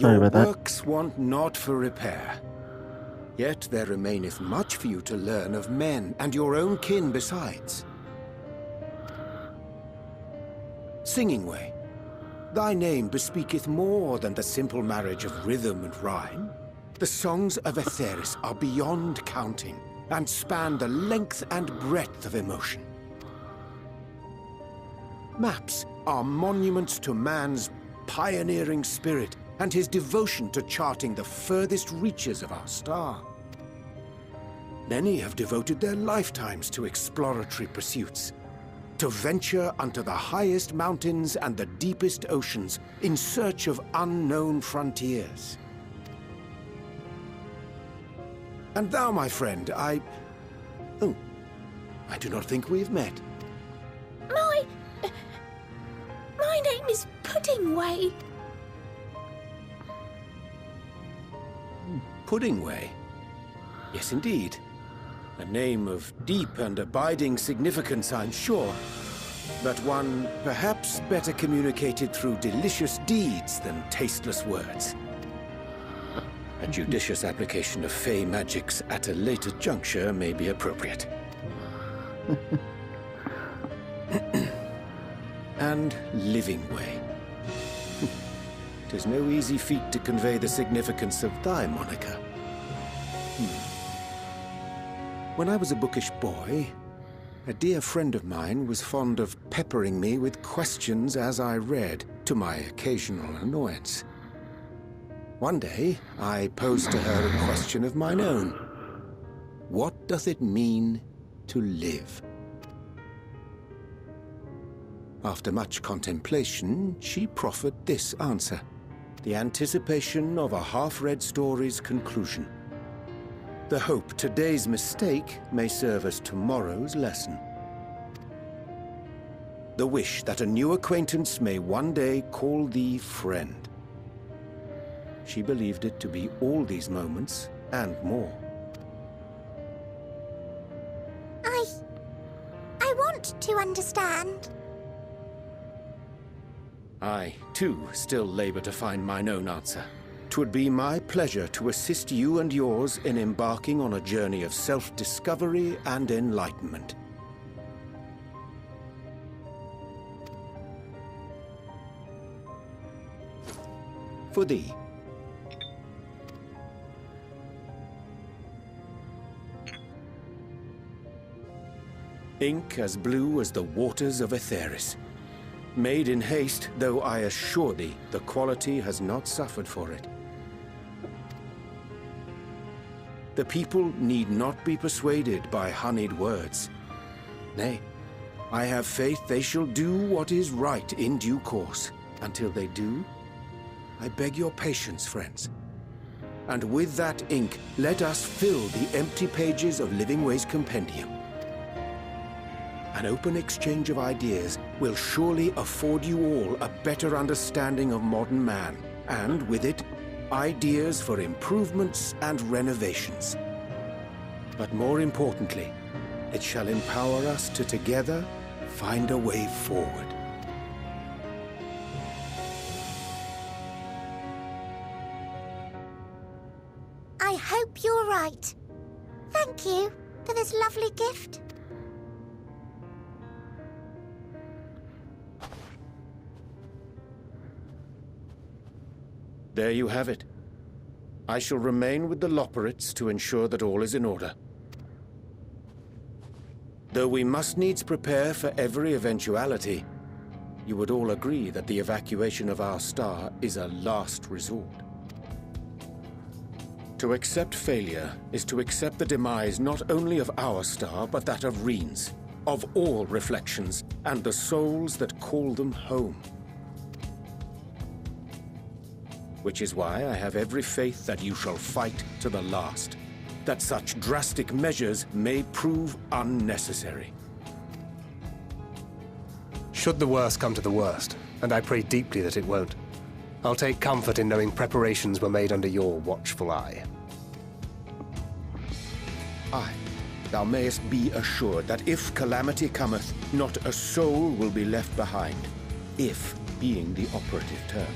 Sorry Your about that. works want not for repair. Yet there remaineth much for you to learn of men, and your own kin besides. Singing Way, thy name bespeaketh more than the simple marriage of rhythm and rhyme. The songs of Aetheris are beyond counting, and span the length and breadth of emotion. Maps are monuments to man's pioneering spirit and his devotion to charting the furthest reaches of our star. Many have devoted their lifetimes to exploratory pursuits, to venture unto the highest mountains and the deepest oceans in search of unknown frontiers. And thou, my friend, I do not think we've met. My name is Puddingway. Puddingway? Yes, indeed. A name of deep and abiding significance, I'm sure. But one perhaps better communicated through delicious deeds than tasteless words. A judicious application of fey magics at a later juncture may be appropriate. And Living Way. 'Tis no easy feat to convey the significance of thy moniker. When I was a bookish boy, a dear friend of mine was fond of peppering me with questions as I read, to my occasional annoyance. One day, I posed to her a question of mine own. What doth it mean to live? After much contemplation, she proffered this answer, the anticipation of a half-read story's conclusion. The hope today's mistake may serve as tomorrow's lesson. The wish that a new acquaintance may one day call thee friend. She believed it to be all these moments and more. I want to understand. I, too, still labor to find mine own answer. 'Twould be my pleasure to assist you and yours in embarking on a journey of self-discovery and enlightenment. For thee. Ink as blue as the waters of Aetheris. Made in haste, though I assure thee, the quality has not suffered for it. The people need not be persuaded by honeyed words. Nay, I have faith they shall do what is right in due course. Until they do, I beg your patience, friends. And with that ink, let us fill the empty pages of Living Way's compendium. An open exchange of ideas will surely afford you all a better understanding of modern man, and with it, ideas for improvements and renovations. But more importantly, it shall empower us to together find a way forward. I hope you're right. Thank you for this lovely gift. There you have it. I shall remain with the Loporrits to ensure that all is in order. Though we must needs prepare for every eventuality, you would all agree that the evacuation of our star is a last resort. To accept failure is to accept the demise not only of our star, but that of Reen's, of all reflections, and the souls that call them home. Which is why I have every faith that you shall fight to the last, that such drastic measures may prove unnecessary. Should the worst come to the worst, and I pray deeply that it won't, I'll take comfort in knowing preparations were made under your watchful eye. Aye, thou mayest be assured that if calamity cometh, not a soul will be left behind, if being the operative term.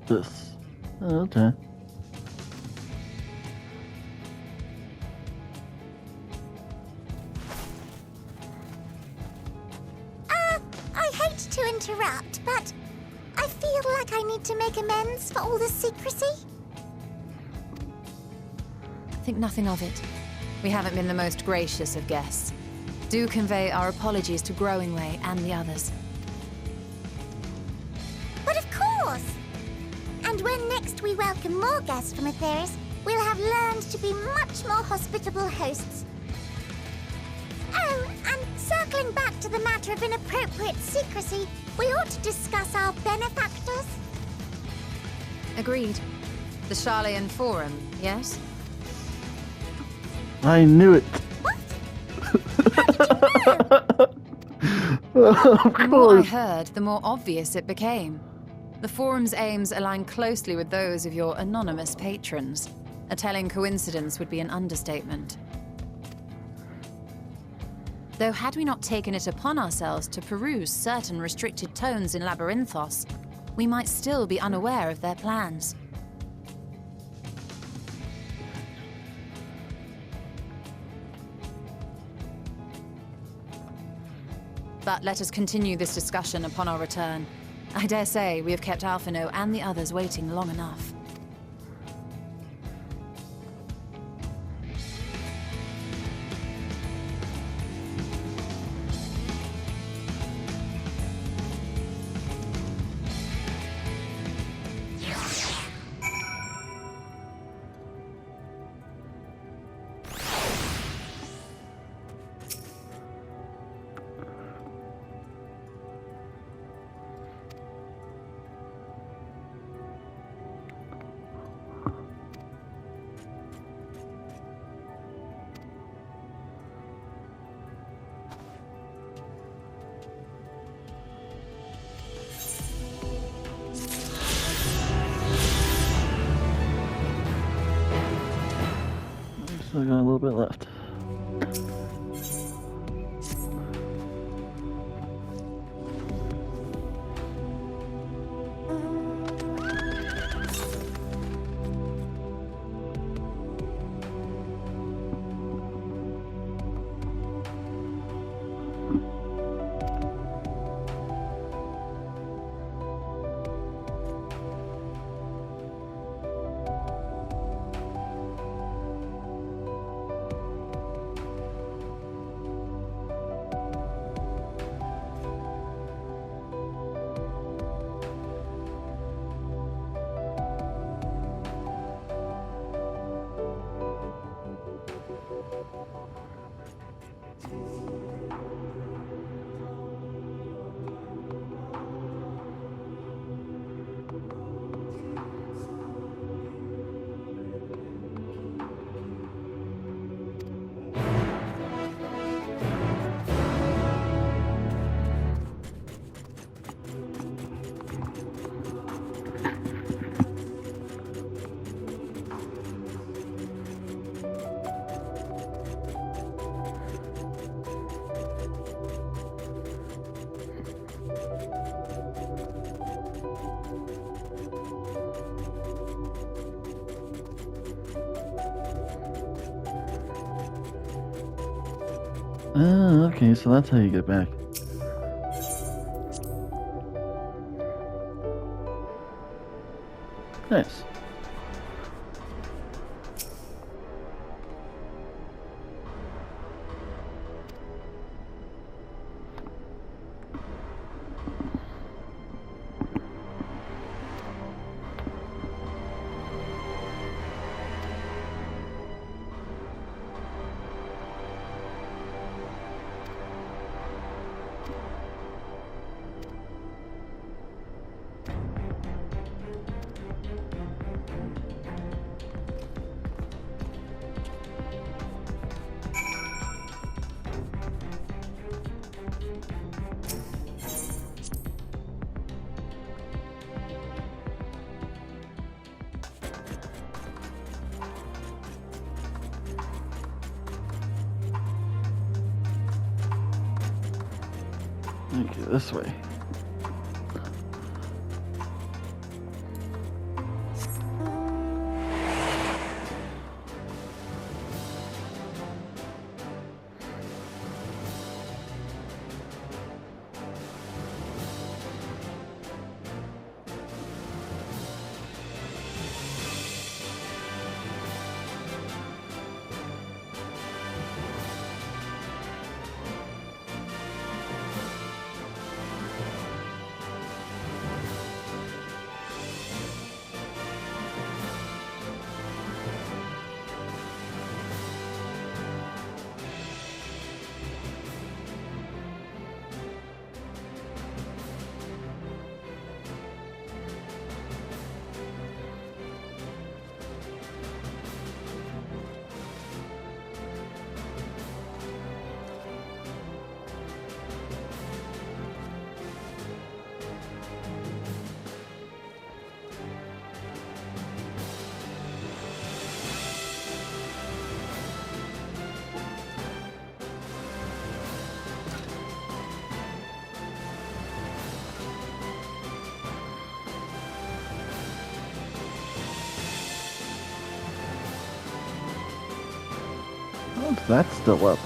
this. Oh, okay. I hate to interrupt, but I feel like I need to make amends for all the secrecy. Think nothing of it. We haven't been the most gracious of guests. Do convey our apologies to Growingway and the others. But of course! And when next we welcome more guests from Atheris, we'll have learned to be much more hospitable hosts. Oh, and circling back to the matter of inappropriate secrecy, we ought to discuss our benefactors. Agreed. The Charlayan Forum, yes? I knew it. What? How did you know? Of The more I course. heard, the more obvious it became. The Forum's aims align closely with those of your anonymous patrons. A telling coincidence would be an understatement. Though had we not taken it upon ourselves to peruse certain restricted tones in Labyrinthos, we might still be unaware of their plans. But let us continue this discussion upon our return. I dare say we have kept Alphino and the others waiting long enough. Still got a little bit left. Ah, okay, so that's how you get back. Nice. Okay, this way. How's that still up?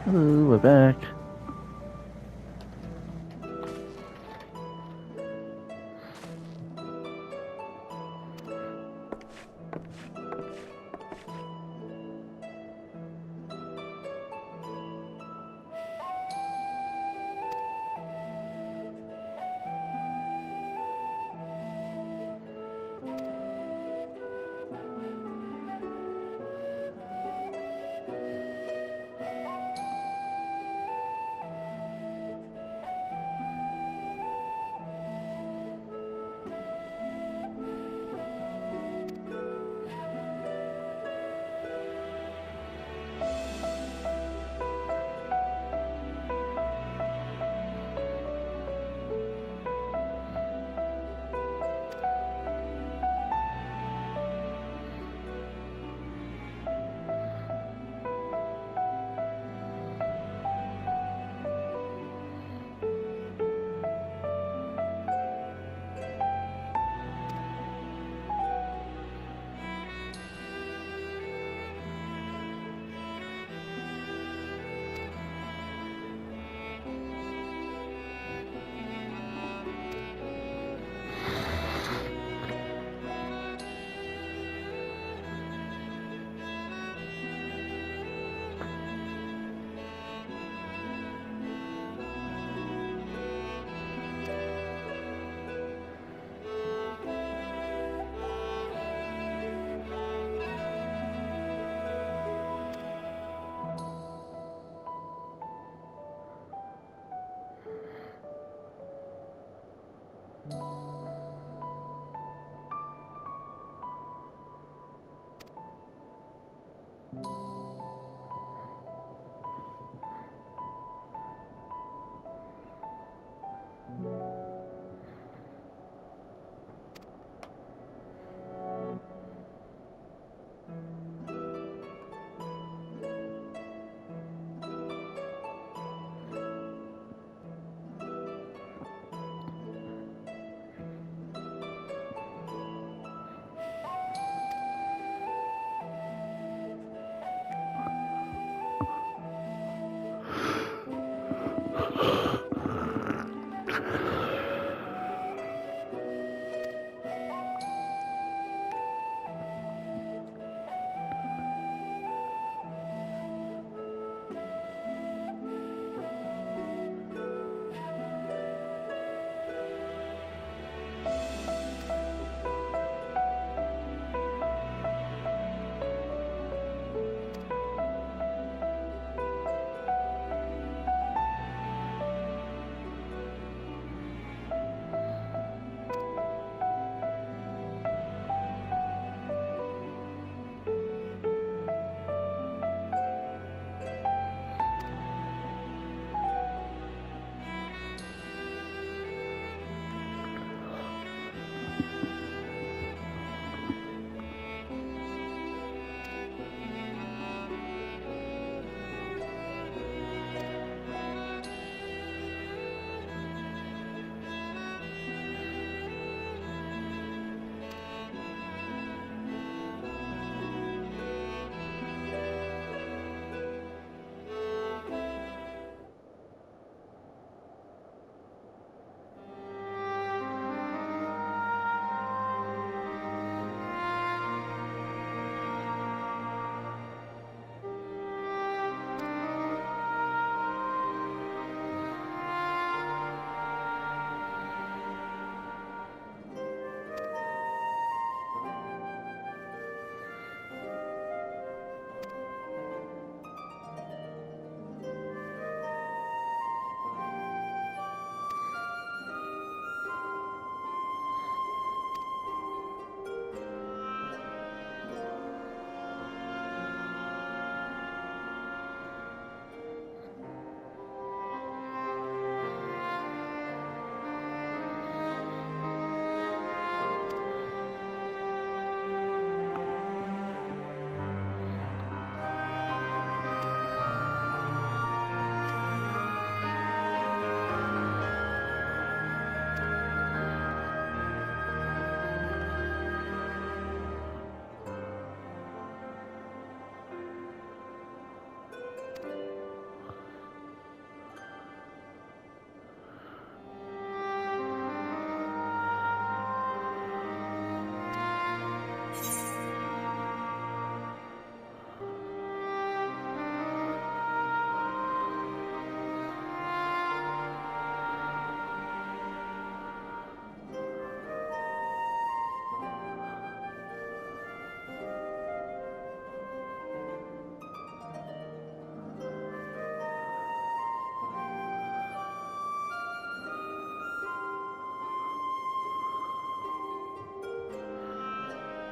Hello, we're back.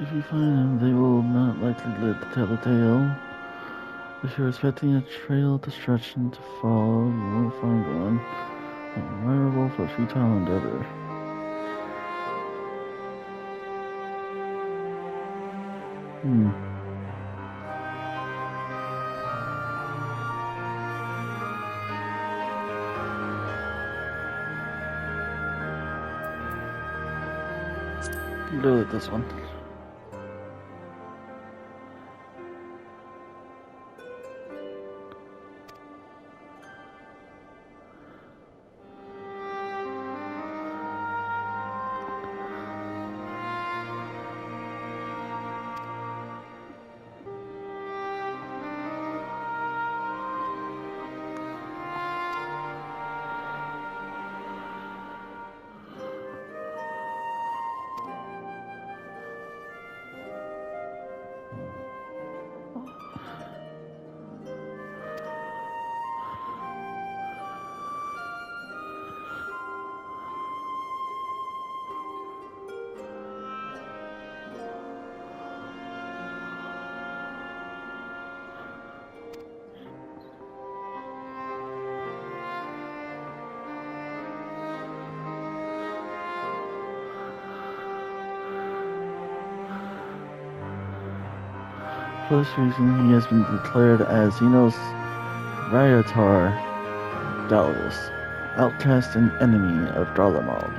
If you find them, they will not likely live to tell the tale. If you're expecting a trail of destruction to follow, you won't find one. A werewolf or futile endeavor. Go with this one. For this reason, he has been declared as Xenos Riotar Dallas, outcast and enemy of Garlemald.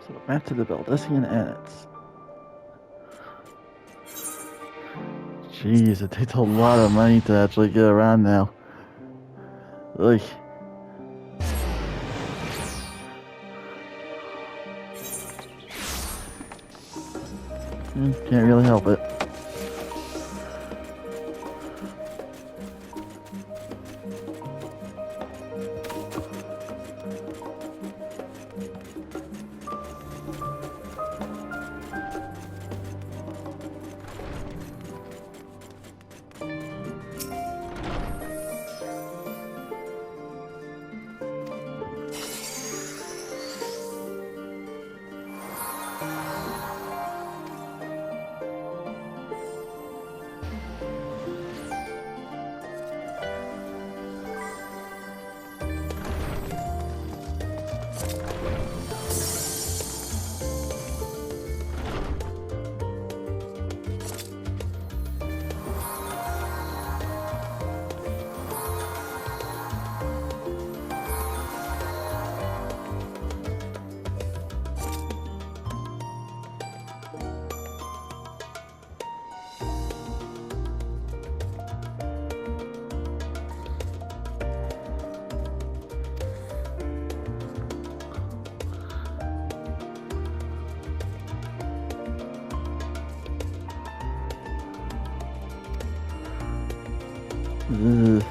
So back to the Baldessian Annex. Jeez, it takes a lot of money to actually get around now. Like, can't really help it. Ugh.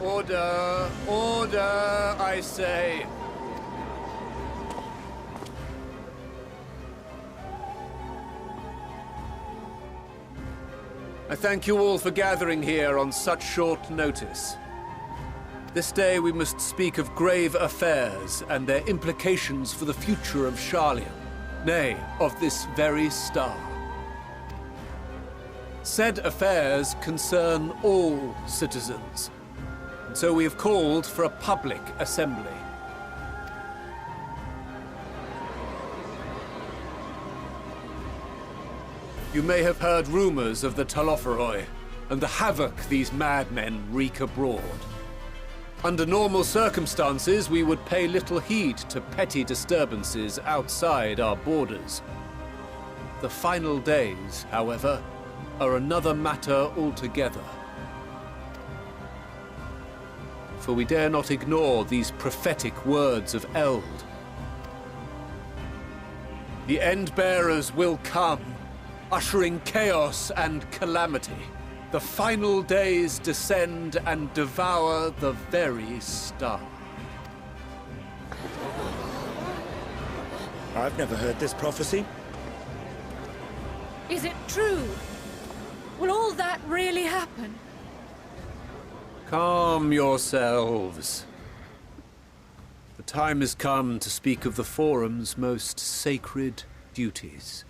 Order! Order, I say! I thank you all for gathering here on such short notice. This day we must speak of grave affairs and their implications for the future of Sharlayan, nay, of this very star. Said affairs concern all citizens, and so we have called for a public assembly. You may have heard rumors of the Telophoroi and the havoc these madmen wreak abroad. Under normal circumstances, we would pay little heed to petty disturbances outside our borders. The final days, however, are another matter altogether. For we dare not ignore these prophetic words of Eld. The Endbearers will come, ushering chaos and calamity. The final days descend and devour the very star. I've never heard this prophecy. Is it true? Will all that really happen? Calm yourselves. The time has come to speak of the Forum's most sacred duties.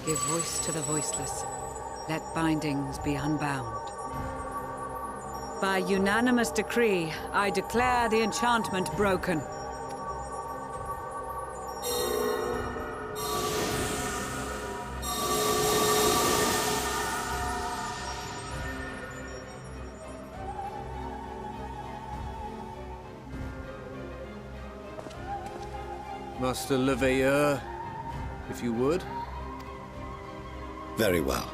Give voice to the voiceless. Let bindings be unbound. By unanimous decree, I declare the enchantment broken. Master Leveilleur, if you would. Very well.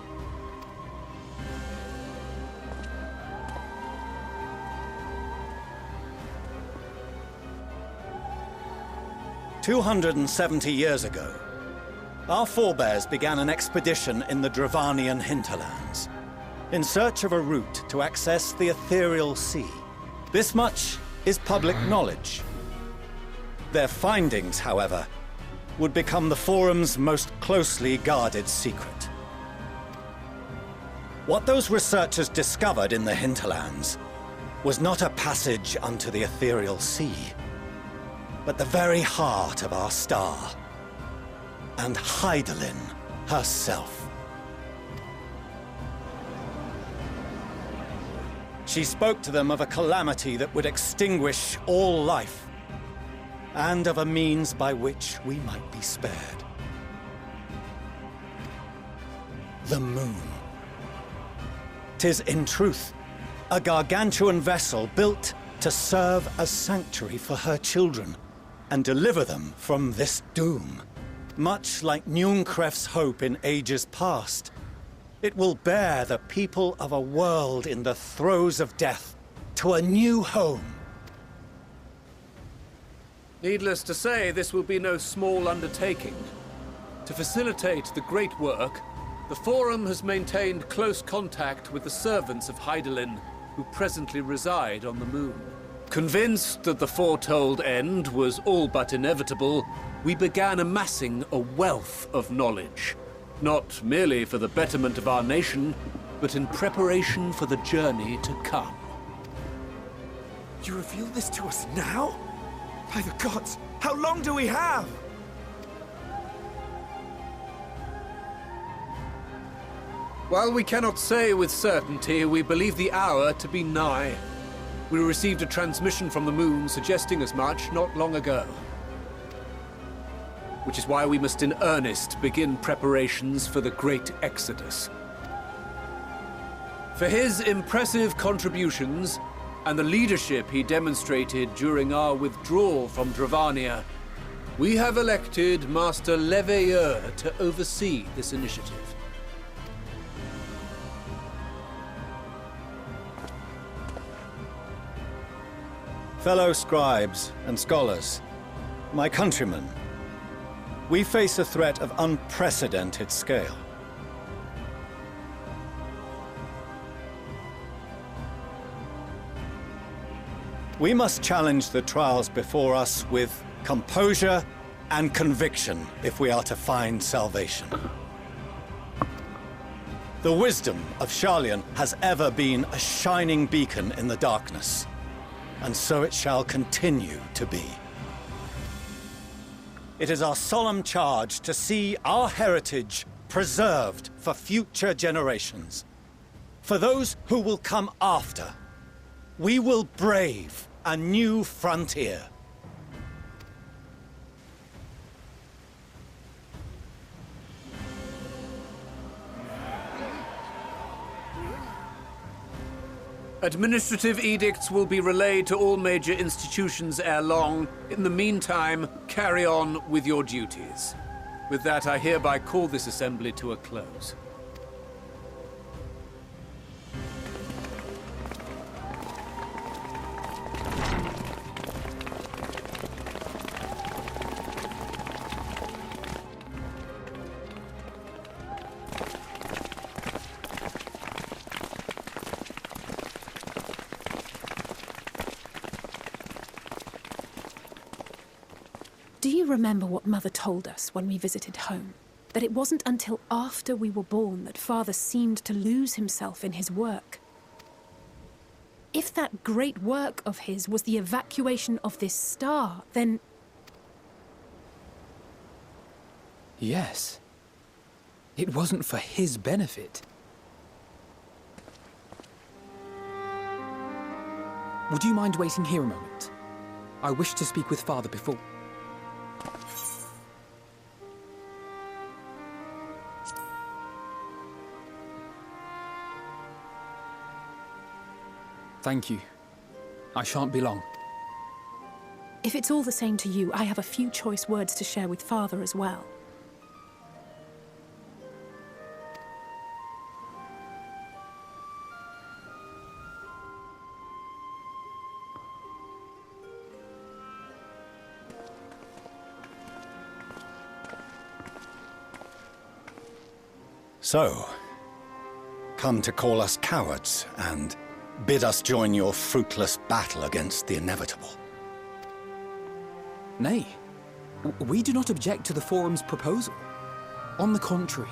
"270 years ago, our forebears began an expedition in the Dravanian hinterlands, in search of a route to access the ethereal sea. This much is public knowledge. Their findings, however, would become the Forum's most closely guarded secret. What those researchers discovered in the hinterlands was not a passage unto the ethereal sea, but the very heart of our star, and Hydaelyn herself. She spoke to them of a calamity that would extinguish all life, and of a means by which we might be spared. The moon. 'Tis in truth a gargantuan vessel built to serve as sanctuary for her children and deliver them from this doom. Much like Nunkref's hope in ages past, it will bear the people of a world in the throes of death to a new home. Needless to say, this will be no small undertaking. To facilitate the great work, the Forum has maintained close contact with the servants of Hydaelyn, who presently reside on the moon. Convinced that the foretold end was all but inevitable, we began amassing a wealth of knowledge, not merely for the betterment of our nation, but in preparation for the journey to come. You reveal this to us now? By the gods, how long do we have? While we cannot say with certainty, we believe the hour to be nigh. We received a transmission from the moon suggesting as much not long ago. Which is why we must in earnest begin preparations for the Great Exodus. For his impressive contributions, and the leadership he demonstrated during our withdrawal from Dravania, we have elected Master Leveilleur to oversee this initiative. Fellow scribes and scholars, My countrymen, we face a threat of unprecedented scale. We must challenge the trials before us with composure and conviction if we are to find salvation. The wisdom of Sharlayan has ever been a shining beacon in the darkness, and so it shall continue to be. It is our solemn charge to see our heritage preserved for future generations. For those who will come after, we will brave a new frontier. Administrative edicts will be relayed to all major institutions ere long. In the meantime, carry on with your duties. With that, I hereby call this assembly to a close. Do you remember what Mother told us when we visited home? That it wasn't until after we were born that Father seemed to lose himself in his work. If that great work of his was the evacuation of this star, then... Yes. It wasn't for his benefit. Would you mind waiting here a moment? I wish to speak with Father before... Thank you. I shan't be long. If it's all the same to you, I have a few choice words to share with Father as well. So, come to call us cowards and bid us join your fruitless battle against the inevitable. Nay, we do not object to the Forum's proposal. On the contrary,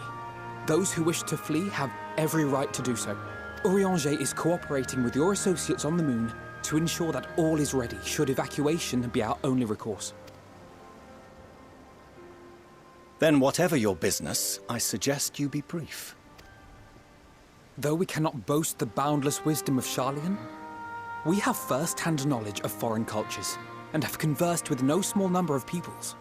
those who wish to flee have every right to do so. Urianger is cooperating with your associates on the moon to ensure that all is ready should evacuation be our only recourse. Then whatever your business, I suggest you be brief. Though we cannot boast the boundless wisdom of Sharlayan, we have first-hand knowledge of foreign cultures and have conversed with no small number of peoples.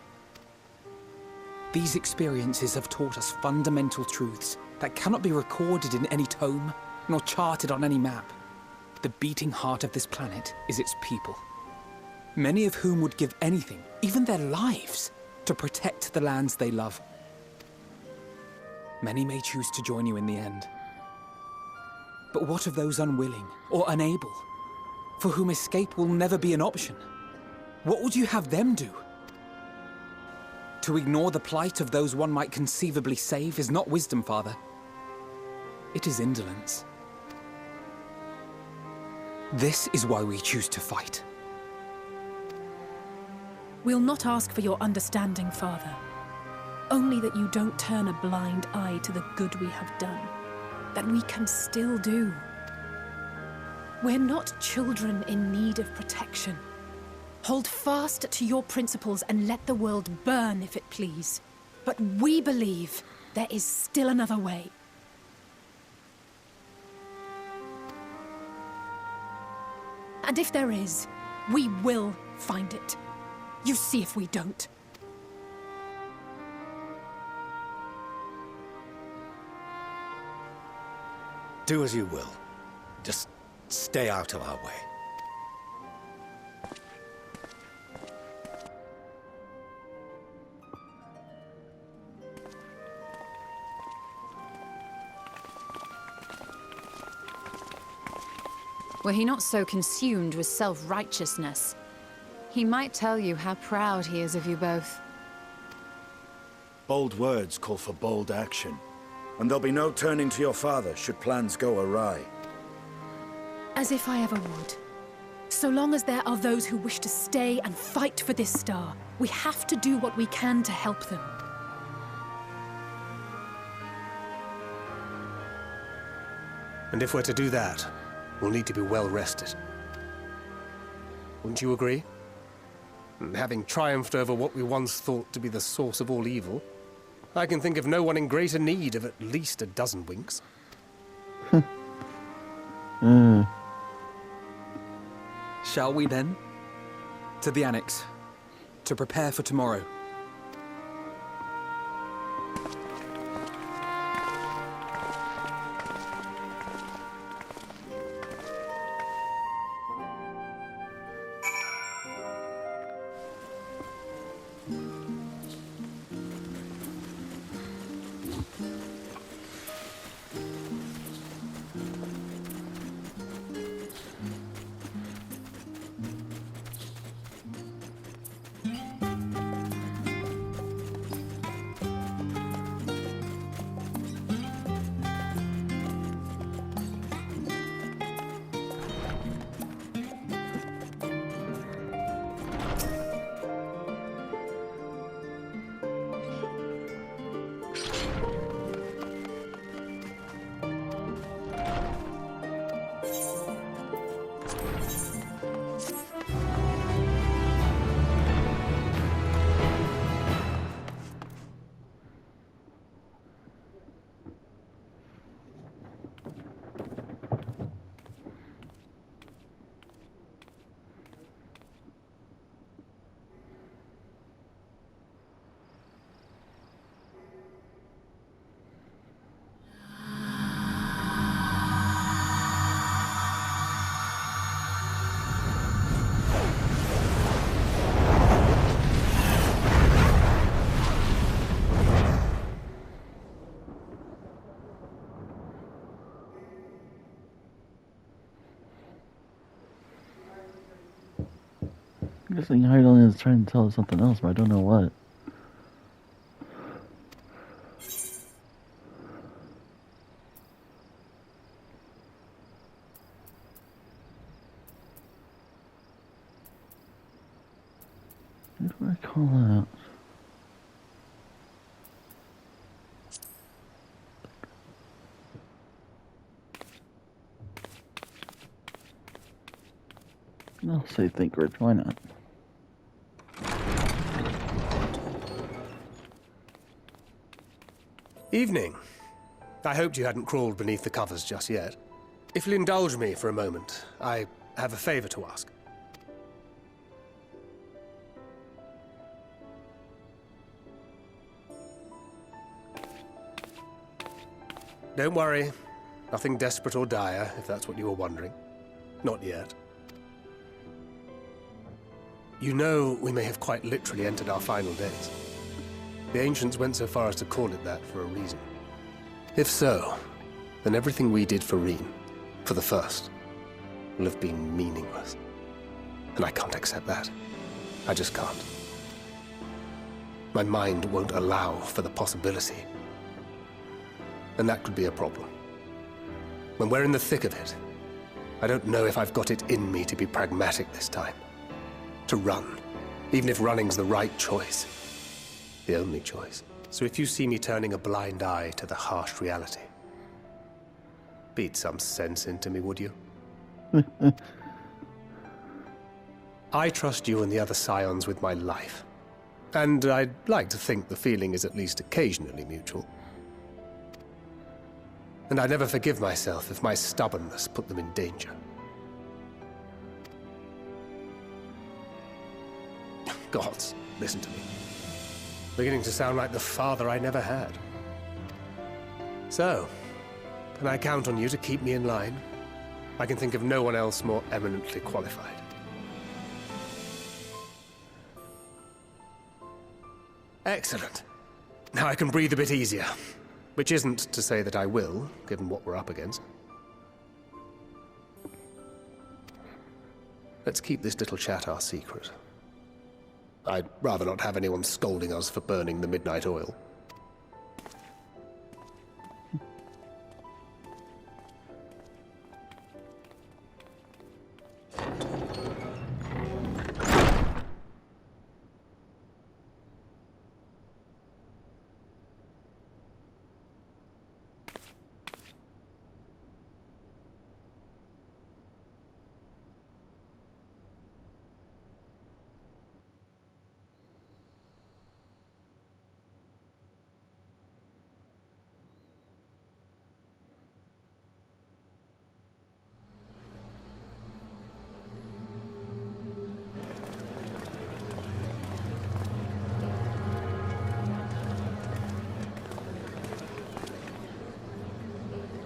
These experiences have taught us fundamental truths that cannot be recorded in any tome nor charted on any map. The beating heart of this planet is its people, many of whom would give anything, even their lives, to protect the lands they love. Many may choose to join you in the end. But what of those unwilling or unable, for whom escape will never be an option? What would you have them do? To ignore the plight of those one might conceivably save is not wisdom, Father. It is indolence. This is why we choose to fight. We'll not ask for your understanding, Father. Only that you don't turn a blind eye to the good we have done. That we can still do. We're not children in need of protection. Hold fast to your principles and let the world burn if it please. But we believe there is still another way. And if there is, we will find it. You see if we don't. Do as you will. Just stay out of our way. Were he not so consumed with self-righteousness, He might tell you how proud he is of you both. Bold words call for bold action. And there'll be no turning to your father should plans go awry. As if I ever would. So long as there are those who wish to stay and fight for this star, we have to do what we can to help them. And if we're to do that, we'll need to be well rested. Wouldn't you agree? And having triumphed over what we once thought to be the source of all evil, I can think of no one in greater need of at least a dozen winks. Shall we then? To the Annex, to prepare for tomorrow. I'm guessing Heidelin is trying to tell us something else, but I don't know what. What do I call that? I'll say think rich, why not? Evening. I hoped you hadn't crawled beneath the covers just yet. If you'll indulge me for a moment, I have a favor to ask. Don't worry. Nothing desperate or dire, if that's what you were wondering. Not yet. You know, we may have quite literally entered our final days. The ancients went so far as to call it that for a reason. If so, then everything we did for Reen, for the first, will have been meaningless. And I can't accept that. I just can't. My mind won't allow for the possibility. And that could be a problem. When we're in the thick of it, I don't know if I've got it in me to be pragmatic this time. To run, even if running's the right choice. The only choice. So if you see me turning a blind eye to the harsh reality, beat some sense into me, would you? I trust you and the other Scions with my life. And I'd like to think the feeling is at least occasionally mutual. And I never forgive myself if my stubbornness put them in danger. Gods, listen to me. Beginning to sound like the father I never had. So, can I count on you to keep me in line? I can think of no one else more eminently qualified. Excellent. Now I can breathe a bit easier. Which isn't to say that I will, given what we're up against. Let's keep this little chat our secret. I'd rather not have anyone scolding us for burning the midnight oil.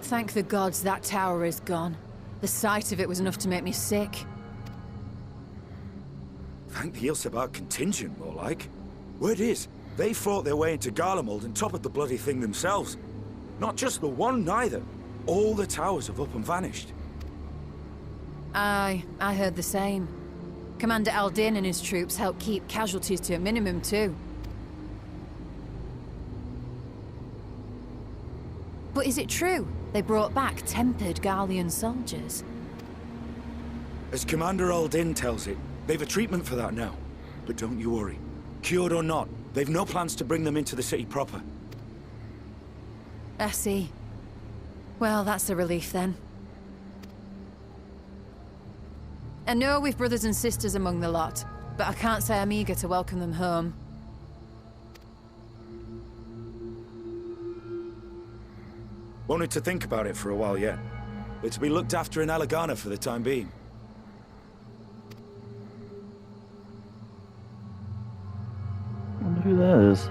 Thank the gods that tower is gone. The sight of it was enough to make me sick. Thank the Ilsebar contingent, more like. Word is, they fought their way into Garlemald and toppled the bloody thing themselves. Not just the one, neither. All the towers have up and vanished. Aye, I heard the same. Commander Aldin and his troops helped keep casualties to a minimum, too. But is it true? They brought back tempered Garlean soldiers? As Commander Aldin tells it, they've a treatment for that now. But don't you worry. Cured or not, they've no plans to bring them into the city proper. I see. Well, that's a relief then. I know we've brothers and sisters among the lot, but I can't say I'm eager to welcome them home. Wanted to think about it for a while yet. But to be looked after in Alagana for the time being. I wonder who that is.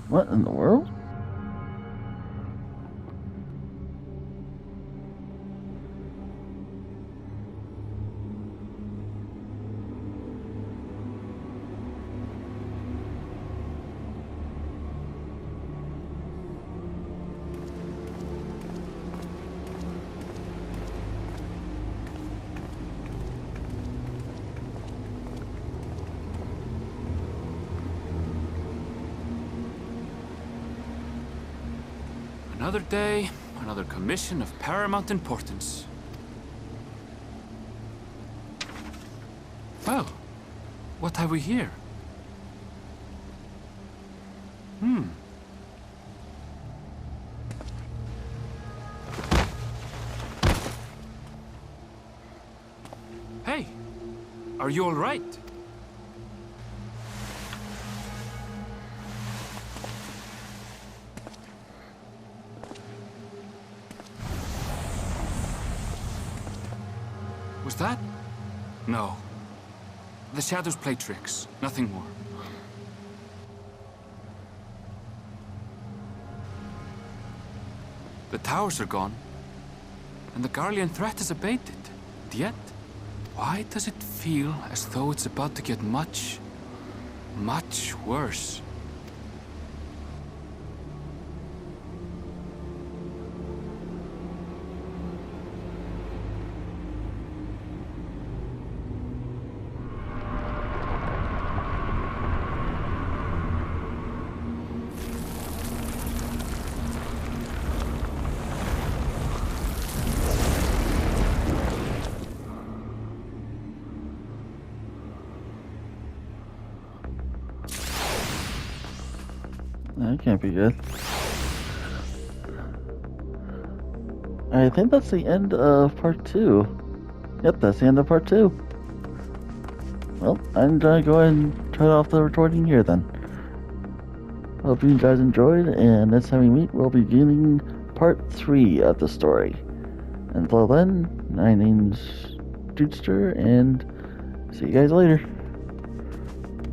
What in the world? Another day, another commission of paramount importance. Well, what have we here? Hey, are you all right? Was that? No. The shadows play tricks, nothing more. The towers are gone, and the Garlean threat is abated. And yet, why does it feel as though it's about to get much, much worse? That can't be good. I think that's the end of part 2. Yep, that's the end of part 2. Well, I'm gonna go ahead and turn off the recording here then. Hope you guys enjoyed, and next time we meet, we'll be beginning part 3 of the story. Until then, my name's Judester, and see you guys later.